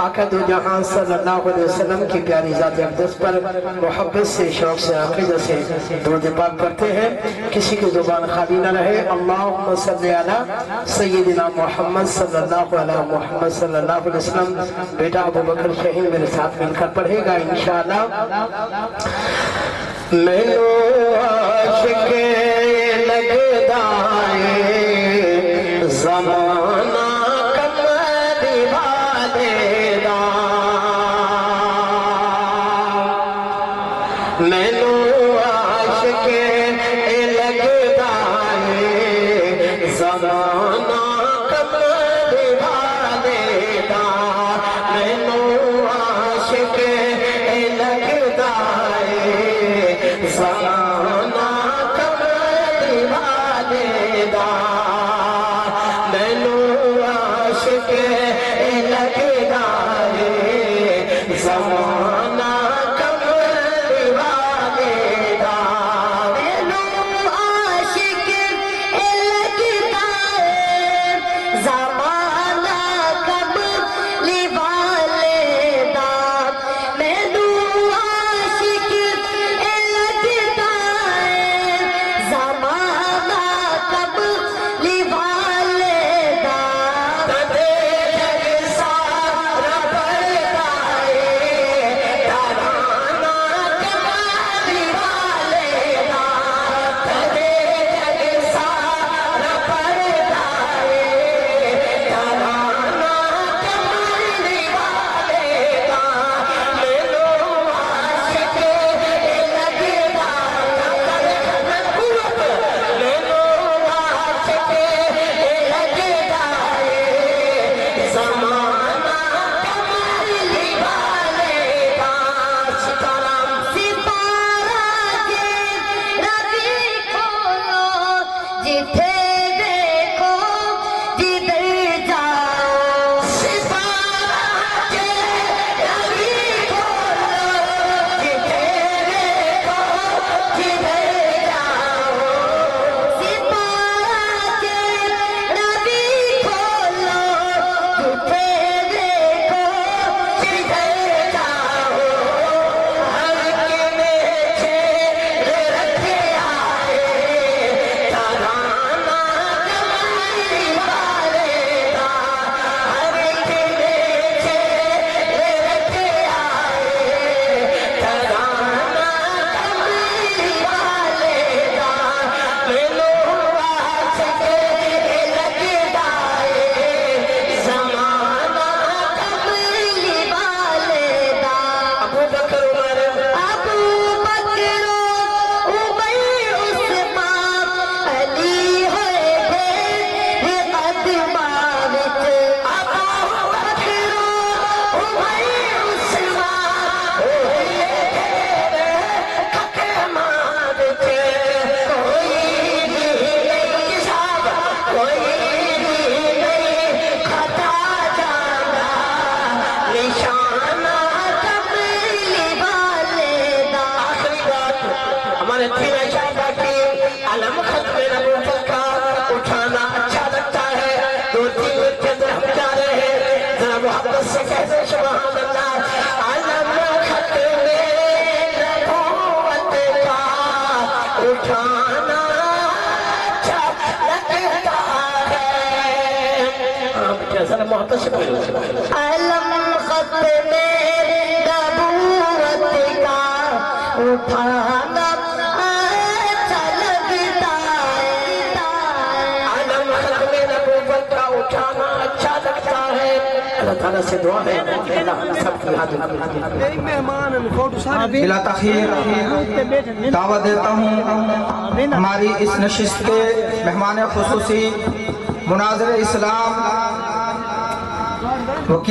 آقا دو جہاں صلی اللہ علیہ وسلم کی پیاری ذات اقدس پر محبت سے، شوق سے، عقیدت سے درود پاک پڑھتے ہیں. کسی کی زبان خالی نہ رہے. اللہم صلی علی سیدنا محمد صلی اللہ علیہ محمد صلی اللہ علیہ وسلم. بیٹا ابو بکر شہین میرے ساتھ مل کر پڑھے گا انشاءاللہ. مینو عاشق لگدا ہے زمانہ کمری والے دا. مینو عاشق لگدا ہے زمانہ کمری والے دا. مینو عاشق لگدا ہے زمانہ کمری والے دا. مینو عاشق لگدا ہے زمانہ کمری والے دا. مینو عاشق لگدا ہے زمانہ کملی والے دا. مینو عاشق لگدا ہے زمانہ کملی والے دا. تدے جگ سارا پڑھتا ہے ترانہ کملی والے دا. تدے جگ سارا پڑھتا ہے ترانہ کملی والے دا. مینو عاشق لگدا مینو عاشق لگدا ہے زمانہ کملی والے دا. سیتارام ستارہ کے ربی کھولو جتھے دیکھو جدھر جاؤ. ستارہ کے ربی کھولو جتھے دیکھو جدھر جاؤ. ستارہ کے ربی کھولو جتھے دیکھو جدھر جاؤ. ہر کے نیچے رکھے آئے ترانہ کملی والے دا. ہر کے نیچے رکھے آئے ترانہ کملی والے دا. مینو عاشق لگدا ہے زمانہ کملی والے دا. ابو بکر عمر ابو بکر عمر عثمان علی ہوئے تھے قدماں وچ. ابو بکر عمر عثمان ہوئے تھے قدماں وچ. کوئی بھی نہیں صاحب کوئی بھی نہیں خطا جانا نشانہ کملی والے دا. آخری بات ہمارے تین شہداء کی علم ختم نبوت کا اٹھانا اچھا لگتا ہے. دو تین کے اندر ہم جا رہے ہیں ذرا محبت سے کہتے ہیں سبحان اللہ. علم ختم نبوت کا اٹھانا اچھا لگتا ہے. ذرا محبت سے پڑھو. علم ختم نبوت کا اٹھانا اچھا لگتا ہے. علم ختم نبوت کا اٹھانا اچھا لگتا ہے. اللہ تعالیٰ سے دعا ہے اللہ ہم سب کی حاضر بلا تاخیر دعوت دیتا ہوں ہماری اس نشست کے مہمان خصوصی مناظر اسلام وکیل